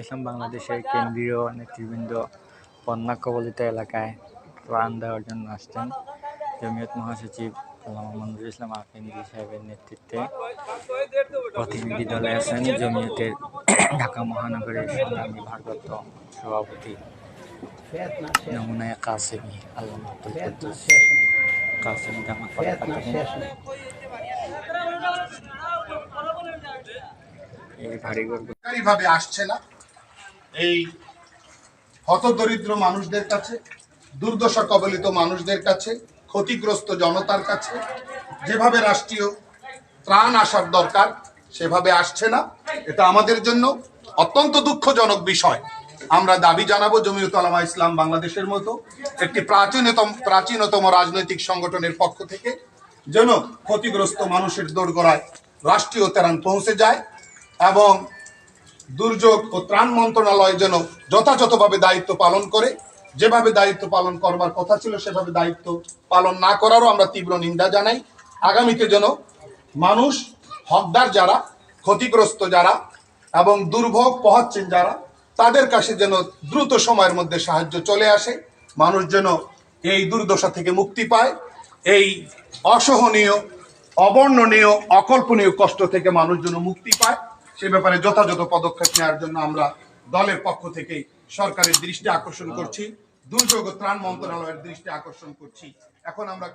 ইসলাম বাংলাদেশের কেন্দ্রীয় নেতৃবৃন্দ বন্যা কবলিত এলাকায় ত্রাণ দেওয়ার জন্য আসছেন। জমিয়ত মহাসচিব মঞ্জুরুল ইসলাম আফেন্দি সাহেবের নেতৃত্বে প্রতিনিধি দলে আছেন জামায়াতের ঢাকা মহানগরের সংগ্রামী ভারপ্রাপ্ত সভাপতি নমুনায় কাসেমি আল্লামা আব্দুল কুদ্দুস কাসেমি দামাত ভাবে আসছে না। এই হতদরিদ্র মানুষদের কাছে, দুর্দশা কবলিত মানুষদের কাছে, ক্ষতিগ্রস্ত জনতার কাছে যেভাবে রাষ্ট্রীয় ত্রাণ আসার দরকার সেভাবে আসছে না। এটা আমাদের জন্য অত্যন্ত দুঃখজনক বিষয়। আমরা দাবি জানাবো জমিয়ত উলামা ইসলাম বাংলাদেশের মতো একটি প্রাচীনতম রাজনৈতিক সংগঠনের পক্ষ থেকে যেন ক্ষতিগ্রস্ত মানুষের দোরগোড়ায় রাষ্ট্রীয় ত্রাণ পৌঁছে যায় এবং দুর্যোগ ও ত্রাণ মন্ত্রণালয় যেন যথাযথভাবে দায়িত্ব পালন করে। যেভাবে দায়িত্ব পালন করবার কথা ছিল সেভাবে দায়িত্ব পালন না করারও আমরা তীব্র নিন্দা জানাই। আগামীতে যেন মানুষ, হকদার যারা, ক্ষতিগ্রস্ত যারা এবং দুর্ভোগ পোহাচ্ছেন যারা, তাদের কাছে যেন দ্রুত সময়ের মধ্যে সাহায্য চলে আসে। মানুষ যেন এই দুর্দশা থেকে মুক্তি পায়। এই অসহনীয়, অবর্ণনীয়, অকল্পনীয় কষ্ট থেকে মানুষ যেন মুক্তি পায়, সে ব্যাপারে যথাযথ পদক্ষেপ নেওয়ার জন্য আমরা দলের পক্ষ থেকে সরকারের দৃষ্টি আকর্ষণ করছি, দুর্যোগ ও ত্রাণ মন্ত্রণালয়ের দৃষ্টি আকর্ষণ করছি। এখন আমরা